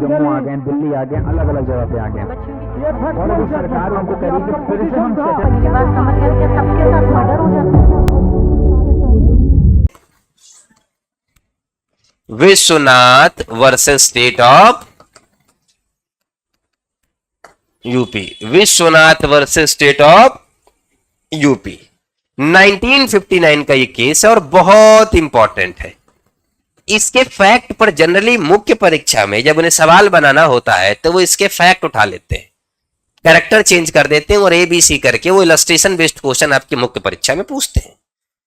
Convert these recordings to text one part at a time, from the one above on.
जम्मू आ गए, दिल्ली आ गए, अलग अलग जगह पे आ गए, और अभी सरकार उनको करी कि फिर से हम मेरी बात समझ गए कि सबके साथ मर्डर हो जाता है। Vishwanath versus state of UP, Vishwanath versus state of UP, 1959 का ये केस है और बहुत इंपॉर्टेंट है। इसके फैक्ट पर जनरली मुख्य परीक्षा में जब उन्हें सवाल बनाना होता है तो वो इसके फैक्ट उठा लेते हैं, कैरेक्टर चेंज कर देते हैं और एबीसी करके वो इलस्ट्रेशन बेस्ड क्वेश्चन आपकी मुख्य परीक्षा में पूछते हैं।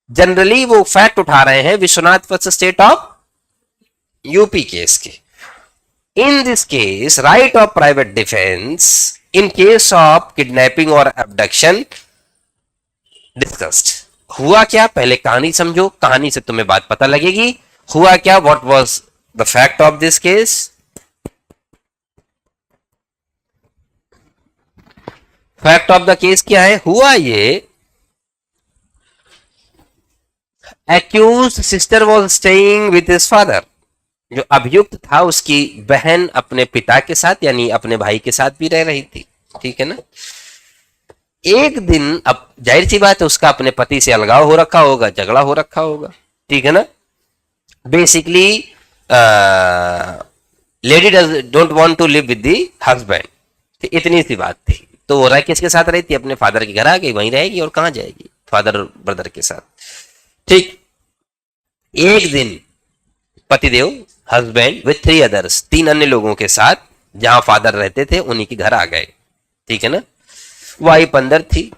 जनरली वो फैक्ट उठा रहे हैं Vishwanath versus state of UP case के। In this case right of private defence in case of kidnapping और अबडक्शन डिस्कस्ड। हुआ क्या, पहले कहानी समझो, कहानी से तुम्हें बात पता लगेगी। हुआ क्या, what was the fact of this case. Fact of the case क्या है, हुआ ये, accused sister was staying with his father. जो अभियुक्त था उसकी बहन अपने पिता के साथ यानी अपने भाई के साथ भी रह रही थी, ठीक है ना। एक दिन, अब जाहिर सी बात है उसका अपने पति से अलगाव हो रखा होगा, झगड़ा हो रखा होगा, ठीक है ना। Basically lady don't want to live with the husband, इतनी सी बात थी। तो वो रह किसके साथ रहती, अपने फादर के घर आ गई, वहीं रहेगी और कहां जाएगी, फादर ब्रदर के साथ, ठीक। एक दिन पतिदेव हस्बैंड विथ 3 अदर्स, 3 अन्य लोगों के साथ जहां फादर रहते थे उन्हीं के घर आ गए, ठीक है ना। वाइफ अंदर थी,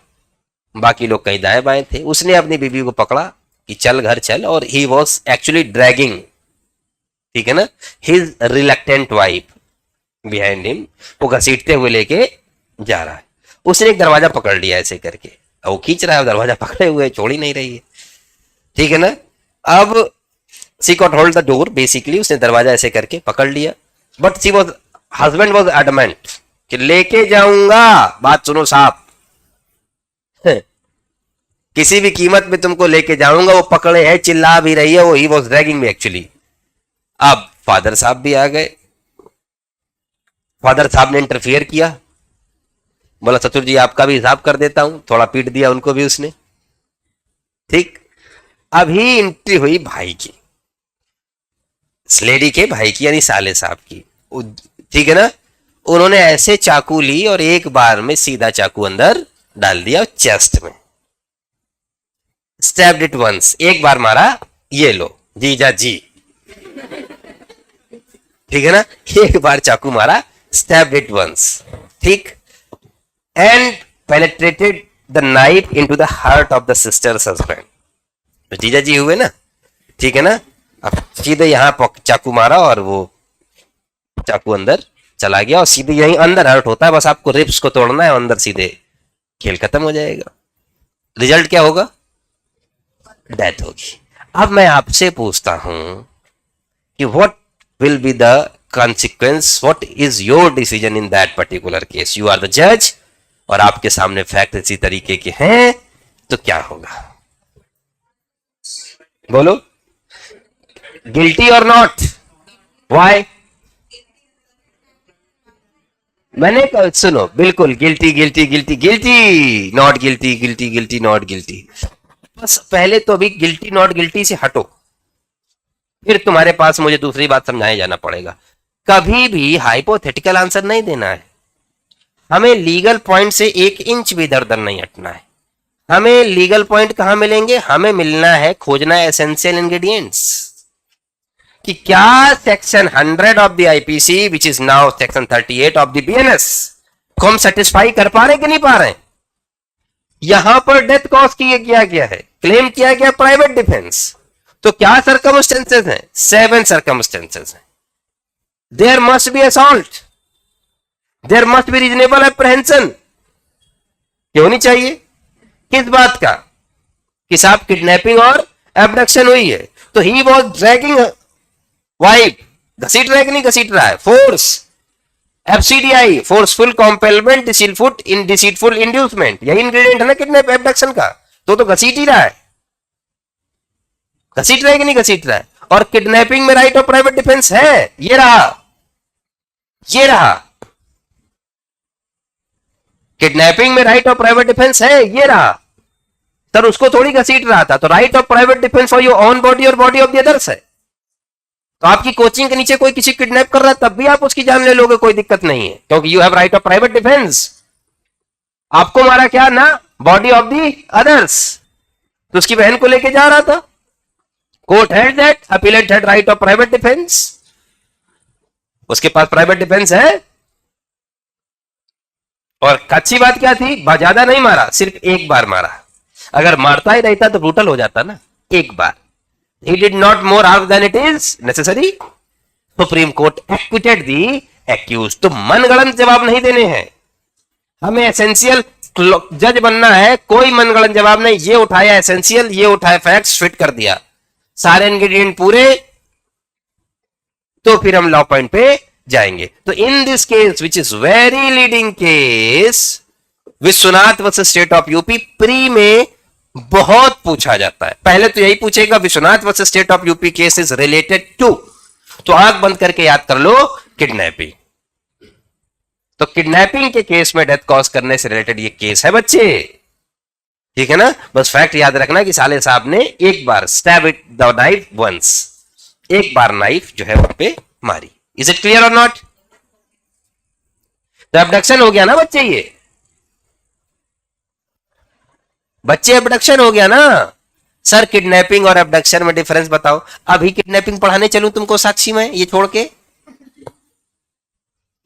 बाकी लोग कहीं दाएं बाएं थे। उसने अपनी बीवी को पकड़ा कि चल घर चल, और ही वॉज एक्चुअली ड्रैगिंग, ठीक है ना, his reluctant wife behind him. वो घसीटते हुए लेके जा रहा है। उसने एक दरवाजा पकड़ लिया ऐसे करके, वो खींच रहा है, दरवाजा पकड़े हुए, छोड़ ही नहीं रही है, ठीक है ना। अब she got hold the door, basically उसने दरवाजा ऐसे करके पकड़ लिया, but she was, husband was adamant कि लेके जाऊंगा, बात सुनो साहब, किसी भी कीमत में तुमको लेके जाऊंगा। वो पकड़े है, चिल्ला भी रही है, वो ही वॉज ड्रैगिंग में एक्चुअली। अब फादर साहब भी आ गए। फादर साहब ने इंटरफियर किया, बोला ससुर जी आपका भी हिसाब कर देता हूं, थोड़ा पीट दिया उनको भी उसने, ठीक। अभी एंट्री हुई भाई की, लेडी के भाई की यानी साले साहब की, ठीक है ना। उन्होंने ऐसे चाकू ली और एक बार में सीधा चाकू अंदर डाल दिया चेस्ट में, स्टैब्ड इट वंस, एक बार मारा, ये लो जीजा जी, ठीक है ना, एक बार चाकू मारा, स्टैब्ड इट वंस, ठीक, and penetrated the knife into the heart of the sisters husband. तो जीजा जी हुए ना, ठीक है ना। अब सीधे यहां चाकू मारा और वो चाकू अंदर चला गया, और सीधे यहीं अंदर हर्ट होता है, बस आपको रिब्स को तोड़ना है, अंदर सीधे खेल खत्म हो जाएगा। रिजल्ट क्या होगा, डेथ होगी। अब मैं आपसे पूछता हूं कि what will be the consequence, what is your decision in that particular case. You are the जज और आपके सामने फैक्ट इसी तरीके के हैं, तो क्या होगा, बोलो, गिल्टी और नॉट, व्हाई। मैंने कहा सुनो, बिल्कुल guilty guilty guilty guilty, not guilty guilty guilty not guilty. बस पहले तो अभी गिल्टी नॉट गिल्टी से हटो, फिर तुम्हारे पास मुझे दूसरी बात समझाए जाना पड़ेगा। कभी भी हाइपोथेटिकल आंसर नहीं देना है, हमें लीगल पॉइंट से 1 इंच भी इधर उधर नहीं हटना है। हमें लीगल पॉइंट कहां मिलेंगे, हमें मिलना है, खोजना है एसेंशियल इंग्रेडिएंट्स, कि क्या section 100 of the IPC which is now section 38 of the BNS को हम सेटिस्फाई कर पा रहे कि नहीं पा रहे। यहां पर डेथ कॉज किया गया है, क्लेम किया गया प्राइवेट डिफेंस, तो क्या सर्कमस्टेंसेस हैं, 7 सर्कमस्टेंसेस हैं। There must be assault, there must be reasonable apprehension, क्यों नहीं चाहिए, किस बात का, कि साहब किडनैपिंग और एब्डक्शन हुई है, तो ही वॉज ड्रैगिंग वाइफ, घसीट रहा है कि नहीं घसीट रहा है, फोर्स, एफसीडीआई, फोर्सफुल कॉम्पेलमेंट, डिसीटफुल इंड्यूसमेंट, यही इंग्रेडिएंट है ना किडनैप एब्डक्शन का, तो घसीट ही रहा है, घसीट रहा है कि नहीं घसीट रहा है। और किडनैपिंग में राइट ऑफ प्राइवेट डिफेंस है, ये रहा, ये रहा, किडनैपिंग में राइट ऑफ प्राइवेट डिफेंस है, ये रहा सर, उसको थोड़ी घसीट रहा था। तो right of private defence for your own body और बॉडी ऑफ द अदर्स है। तो आपकी कोचिंग के नीचे कोई किसी किडनैप कर रहा है तब भी आप उसकी जान ले लोगे, कोई दिक्कत नहीं है, क्योंकि you have right of private defence. आपको मारा क्या ना, बॉडी ऑफ द अदर्स, तो उसकी बहन को लेके जा रहा था। Court had that, appellate had right of private defence, उसके पास प्राइवेट डिफेंस है। और अच्छी बात क्या थी, ज्यादा नहीं मारा, सिर्फ एक बार मारा। अगर मारता ही रहता तो ब्रूटल हो जाता ना, एक बार। He did not more harm than it is necessary. Supreme court acquitted the accused. तो मनगढ़ंत जवाब नहीं देने हैं, हमें एसेंशियल जज बनना है। कोई मनगढ़ंत जवाब नहीं, ये उठाया एसेंशियल, ये उठाया फैक्ट्स, फिट कर दिया, सारे इंग्रेडिएंट पूरे, तो फिर हम लॉ पॉइंट पे जाएंगे। तो in this case which is very leading case, Vishwanath versus state of UP, pre में बहुत पूछा जाता है। पहले तो यही पूछेगा Vishwanath versus state of UP case is related to, तो आंख बंद करके याद कर लो, किडनैपिंग। तो किडनैपिंग के केस में डेथ कॉज करने से रिलेटेड ये केस है बच्चे, ठीक है ना। बस फैक्ट याद रखना कि साले साहब ने एक बार stab it the knife once, एक बार नाइफ जो है वहां पे मारी। Is it clear or not? तो एब्डक्शन हो गया ना बच्चे, ये बच्चे एब्डक्शन हो गया ना। सर किडनैपिंग और एब्डक्शन में डिफरेंस बताओ। अभी किडनैपिंग पढ़ाने चलूं तुमको साक्षी में, ये छोड़ के?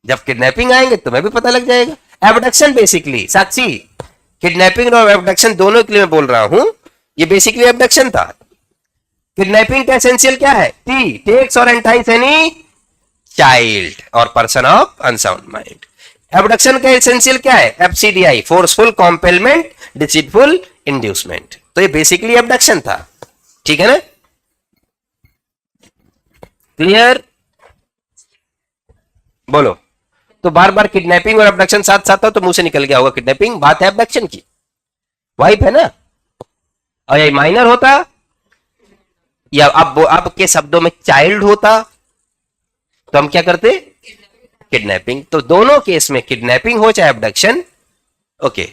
जब किडनैपिंग आएंगे तुम्हें भी पता लग जाएगा। एब्डक्शन बेसिकली, साक्षी किडनैपिंग और एब्डक्शन दोनों के लिए मैं बोल रहा हूं, ये बेसिकली एब्डक्शन था। किडनैपिंग का एसेंशियल क्या है? टी टेक्स और एंटाइज एनी चाइल्ड और person of unsound mind. Abduction का एसेंशियल क्या है? एफसीडीआई, फोर्सफुल कॉम्पेलमेंट डिसीटफुल इंड्यूसमेंट। तो ये बेसिकली एब्डक्शन था, ठीक है ना। क्लियर? बोलो। तो बार बार किडनैपिंग और एब्डक्शन साथ साथ हो तो मुंह से निकल गया होगा किडनैपिंग, बात है एब्डक्शन की। वाइफ है ना, और ये माइनर होता या अब आपके शब्दों में चाइल्ड होता तो हम क्या करते? किडनैपिंग। तो दोनों केस में किडनैपिंग हो चाहे एब्डक्शन, ओके,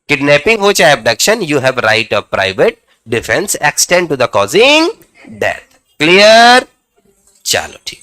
किडनैपिंग हो चाहे abduction, you have right of private defence extend to the causing death. Clear? चलो ठीक।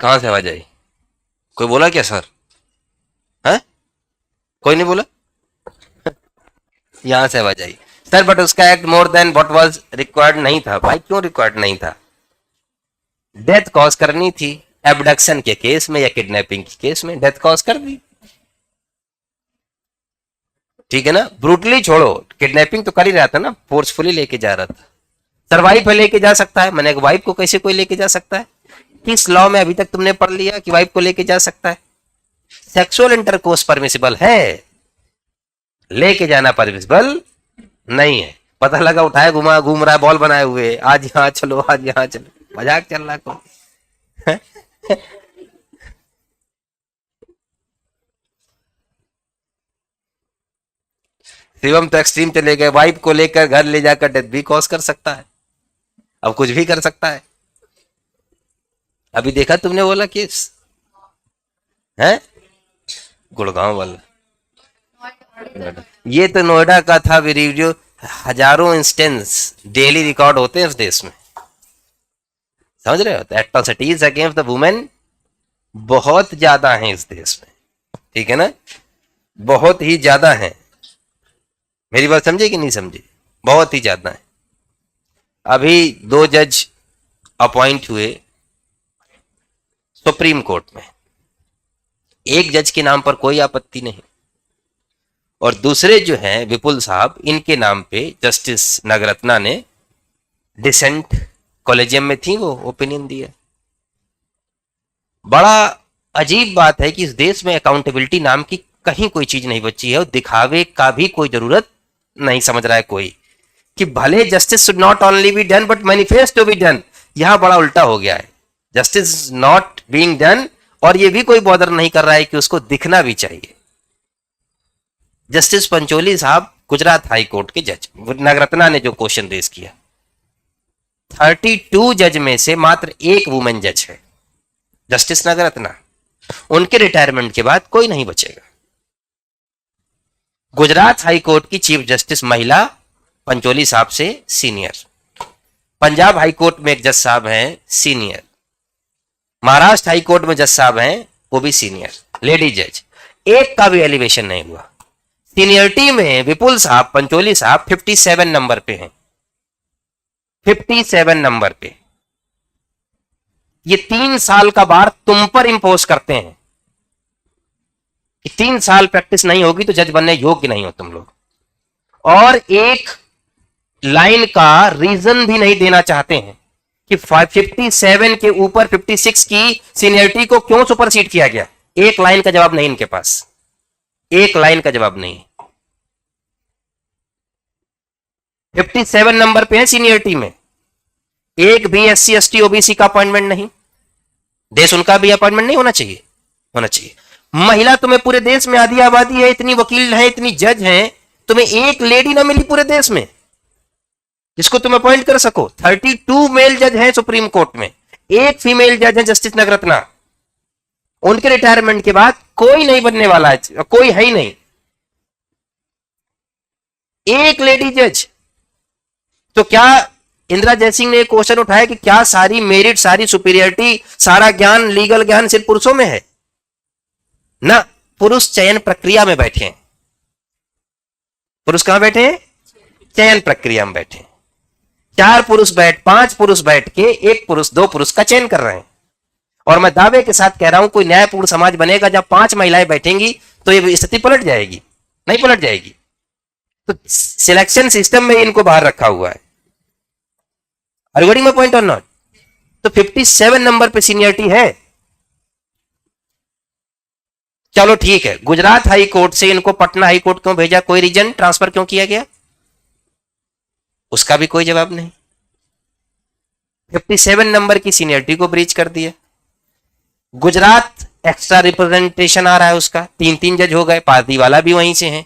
कहां से आवाज आई? कोई बोला क्या सर? है? कोई नहीं बोला? यहां से आवाज आई सर, बट उसका act more than what was required नहीं था। भाई क्यों रिक्वायर्ड नहीं था? डेथ कॉज करनी थी एब्डक्शन के केस में या किडनैपिंग के केस में, डेथ कॉज कर दी, ठीक है ना। ब्रूटली छोड़ो, किडनैपिंग तो कर ही रहा था ना, फोर्सफुली लेके जा रहा था। सर वाइफ लेके जा सकता है, मैंने वाइफ को कैसे कोई लेके जा सकता है? किस लॉ में अभी तक तुमने पढ़ लिया कि वाइफ को लेके जा सकता है? सेक्सुअल इंटरकोर्स परमिसिबल है, लेके जाना परमिसिबल नहीं है। पता लगा उठाए घुमा घूम रहा है बॉल बनाए हुए, आज यहां चलो आज यहां चलो, मजाक चल रहा है। शिवम तो एक्सट्रीम चले गए, वाइफ को लेकर घर ले जाकर डेथ भी कॉज कर सकता है, अब कुछ भी कर सकता है। अभी देखा तुमने बोला केस है गुड़गांव वाला, ये तो नोएडा का था वीडियो। हजारों इंस्टेंस डेली रिकॉर्ड होते हैं इस देश में, समझ रहे हो। एट्रोसिटीज अगेंस्ट द वुमेन बहुत ज्यादा है इस देश में, ठीक है ना, बहुत ही ज्यादा है। मेरी बात समझे कि नहीं समझे? बहुत ही ज्यादा है। अभी 2 जज अपॉइंट हुए सुप्रीम कोर्ट में, एक जज के नाम पर कोई आपत्ति नहीं, और दूसरे जो हैं विपुल साहब, इनके नाम पे जस्टिस नगरत्ना ने डिसेंट कॉलेजियम में थी वो ओपिनियन दिया। बड़ा अजीब बात है कि इस देश में अकाउंटेबिलिटी नाम की कहीं कोई चीज नहीं बची है, और दिखावे का भी कोई जरूरत नहीं समझ रहा है कोई कि भले justice should not only be done but manifest to be done, यहां बड़ा उल्टा हो गया है। जस्टिस नॉट बीइंग डन, और ये भी कोई बॉदर नहीं कर रहा है कि उसको दिखना भी चाहिए। जस्टिस पंचोली साहब गुजरात हाई कोर्ट के जज, नागरत्ना ने जो क्वेश्चन रेज किया, 32 जज में से मात्र एक वुमेन जज है, जस्टिस नागरत्ना। उनके रिटायरमेंट के बाद कोई नहीं बचेगा। गुजरात हाई कोर्ट की चीफ जस्टिस महिला, पंचोली साहब से सीनियर। पंजाब हाई कोर्ट में एक जज साहब हैं सीनियर। महाराष्ट्र हाई कोर्ट में जज साहब हैं, वो भी सीनियर लेडी जज। एक का भी एलिवेशन नहीं हुआ। सीनियरिटी में विपुल साहब, पंचोली साहब 57 नंबर पे हैं, 57 नंबर पे। ये 3 साल का बार तुम पर इंपोज करते हैं कि 3 साल प्रैक्टिस नहीं होगी तो जज बनने योग्य नहीं हो तुम लोग, और एक लाइन का रीजन भी नहीं देना चाहते हैं कि 57 के ऊपर 56 की सीनियरिटी को क्यों सुपरसीड किया गया। एक लाइन का जवाब नहीं इनके पास, एक लाइन का जवाब नहीं। 57 नंबर पे है सीनियरिटी में, एक भी SC ST OBC का अपॉइंटमेंट नहीं। देश उनका भी अपॉइंटमेंट नहीं होना चाहिए, होना चाहिए। महिला तुम्हें पूरे देश में आधी आबादी है, इतनी वकील है, इतनी जज हैं, तुम्हें एक लेडी ना मिली पूरे देश में जिसको तुम अपॉइंट कर सको। 32 मेल जज हैं सुप्रीम कोर्ट में, एक फीमेल जज है जस्टिस नागरत्ना। उनके रिटायरमेंट के बाद कोई नहीं बनने वाला है, कोई है ही नहीं, एक लेडी जज। तो क्या इंदिरा जयसिंह ने क्वेश्चन उठाया कि क्या सारी मेरिट, सारी सुपीरियरिटी, सारा ज्ञान, लीगल ज्ञान सिर्फ पुरुषों में है? ना, पुरुष चयन प्रक्रिया में बैठे हैं। पुरुष कहां बैठे हैं? चयन प्रक्रिया में बैठे हैं। 4 पुरुष 5 पुरुष बैठ के 1 पुरुष 2 पुरुष का चयन कर रहे हैं। और मैं दावे के साथ कह रहा हूं, कोई न्यायपूर्ण समाज बनेगा जब 5 महिलाएं बैठेंगी तो ये स्थिति पलट जाएगी, नहीं पलट जाएगी। तो सिलेक्शन सिस्टम में इनको बाहर रखा हुआ है। Are you getting my point और नॉट? तो 57 नंबर पे सीनियरिटी है। चलो ठीक है, गुजरात हाई कोर्ट से इनको पटना हाई कोर्ट क्यों भेजा? कोई रीजन? ट्रांसफर क्यों किया गया? उसका भी कोई जवाब नहीं। 57 नंबर की सीनियरिटी को ब्रीच कर दिया। गुजरात एक्स्ट्रा रिप्रेजेंटेशन आ रहा है उसका, 3 जज हो गए, पार्टी वाला भी वहीं से हैं,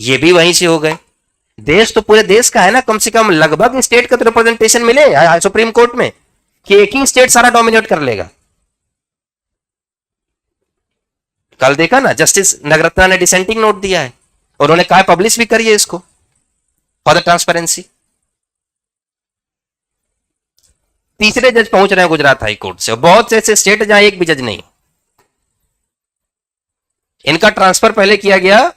ये भी वहीं से हो गए। देश तो पूरे देश का है ना, कम से कम लगभग स्टेट का तो रिप्रेजेंटेशन मिले सुप्रीम कोर्ट में, कि एक ही स्टेट सारा डोमिनेट कर लेगा। कल देखा ना, जस्टिस नागरत्ना ने डिसेंटिंग नोट दिया है, उन्होंने कहा पब्लिश भी करिए इसको फॉर द ट्रांसपेरेंसी। तीसरे जज पहुंच रहे हैं गुजरात हाई कोर्ट से, बहुत से ऐसे स्टेट जहां एक भी जज नहीं। इनका ट्रांसफर पहले किया गया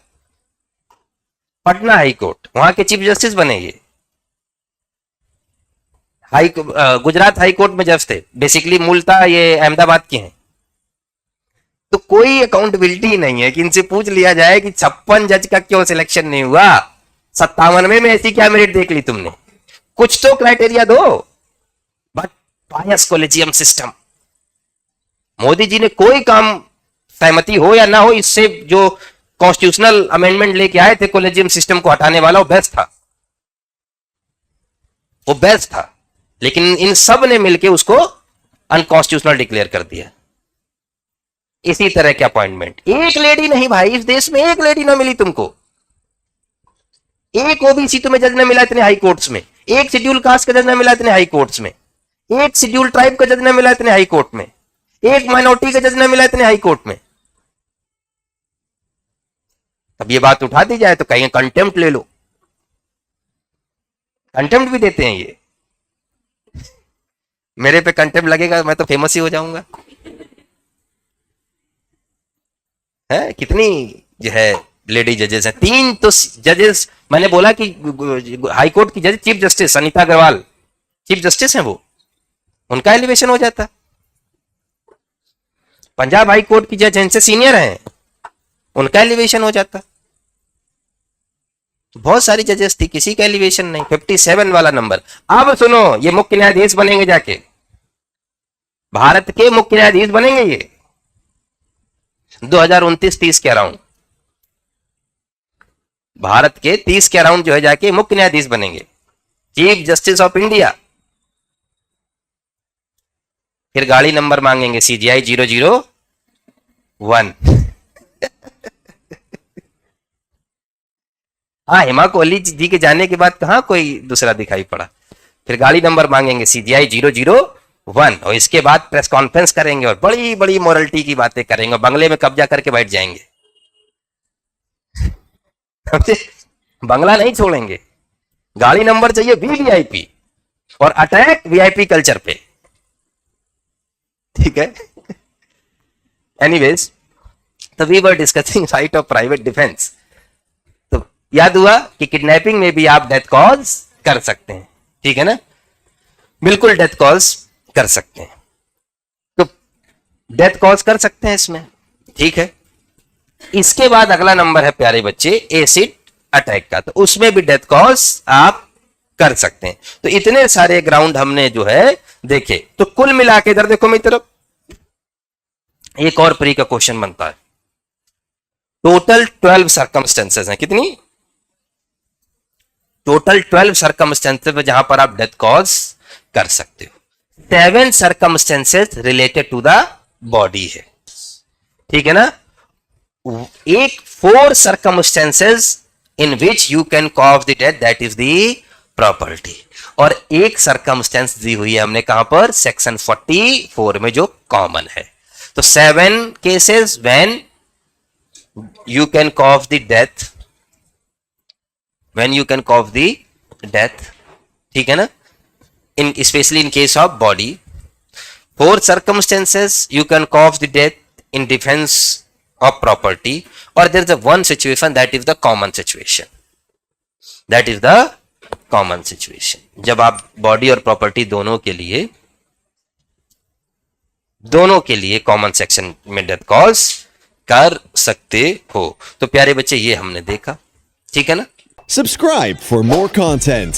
पटना हाई कोर्ट, वहां के चीफ जस्टिस बने ये। गुजरात हाई कोर्ट में जज थे, बेसिकली मूलतः ये अहमदाबाद के हैं। तो कोई अकाउंटेबिलिटी नहीं है कि इनसे पूछ लिया जाए कि 56 जज का क्यों सिलेक्शन नहीं हुआ, 57 में ऐसी क्या मेरिट देख ली तुमने? कुछ तो क्राइटेरिया दो। But bias collegium system, Modi ji ने कोई काम, सहमति हो या ना हो, इससे जो कॉन्स्टिट्यूशनल अमेंडमेंट लेके आए थे कॉलेजियम सिस्टम को हटाने वाला, वो बेस्ट था, वो बेस्ट था। लेकिन इन सब ने मिलकर उसको अनकॉन्स्टिट्यूशनल डिक्लेयर कर दिया। इसी तरह के अपॉइंटमेंट, एक लेडी नहीं भाई, इस देश में एक लेडी ना मिली तुमको, एक ओबीसी तुम्हें जज ना मिला इतने हाई कोर्ट्स में, एक शेड्यूल कास्ट का जज ना मिला इतने हाई कोर्ट्स में, एक शेड्यूल ट्राइब का जज ना मिला इतने हाई कोर्ट में, एक माइनॉरिटी का जज ना मिला इतने हाई कोर्ट में। अब ये बात उठा दी जाए तो कहीं कंटेम्प्ट ले लो, कंटेम्प्ट भी देते हैं ये। मेरे पे कंटेम्प्ट लगेगा मैं तो फेमस ही हो जाऊंगा। है कितनी जो है लेडी जजेस हैं, 3 तो जजेस। मैंने बोला कि हाई कोर्ट की जज chief justice Anita Agarwal chief justice हैं, वो उनका एलिवेशन हो जाता। पंजाब हाई कोर्ट की जज इनसे सीनियर हैं, उनका एलिवेशन हो जाता। तो बहुत सारी जजेस थी, किसी का एलिवेशन नहीं, 57 वाला नंबर। अब सुनो, ये मुख्य न्यायाधीश बनेंगे, जाके भारत के मुख्य न्यायाधीश बनेंगे ये 2029-30 के अराउंड। भारत के 30 के अराउंड जो है जाके मुख्य न्यायाधीश बनेंगे, चीफ जस्टिस ऑफ इंडिया। फिर गाड़ी नंबर मांगेंगे CGI 001। हाँ, हेमा कोहली जी के जाने के बाद कहां कोई दूसरा दिखाई पड़ा। फिर गाड़ी नंबर मांगेंगे CGI 001 और इसके बाद प्रेस कॉन्फ्रेंस करेंगे और बड़ी बड़ी मोरलिटी की बातें करेंगे और बंगले में कब्जा करके बैठ जाएंगे। बंगला नहीं छोड़ेंगे, गाड़ी नंबर चाहिए VVIP और अटैक VIP कल्चर पे, ठीक है। एनीवेज, तो we were discussing right of private defence. तो याद हुआ कि किडनैपिंग में भी आप डेथ कॉज कर सकते हैं, ठीक है ना, बिल्कुल डेथ कॉज कर सकते हैं। तो डेथ कॉज कर सकते हैं इसमें, ठीक है। इसके बाद अगला नंबर है प्यारे बच्चे एसिड अटैक का, तो उसमें भी डेथ कॉज आप कर सकते हैं। तो इतने सारे ग्राउंड हमने जो है देखे। तो कुल मिला के इधर देखो मेरी तरफ, एक और प्री का क्वेश्चन बनता है। टोटल 12 सर्कमस्टेंसेस हैं, कितनी? टोटल 12 सर्कमस्टेंसेस में जहां पर आप डेथ कॉज कर सकते हो। 7 circumstances related to the body है, ठीक है ना। एक 4 circumstances in which you can cause the death, that is the property. और एक सर्कमस्टेंस दी हुई है हमने कहां पर, सेक्शन 44 में, जो कॉमन है। तो 7 cases when you can cause the death, when you can cause the death, ठीक है ना, in specially in case of body. 4 circumstances you can cause the death in defense of property, or there is a one situation that is the common situation, that is the common situation, जब आप body और property दोनों के लिए common section में death cause कर सकते हो। तो प्यारे बच्चे ये हमने देखा, ठीक है ना। Subscribe for more content.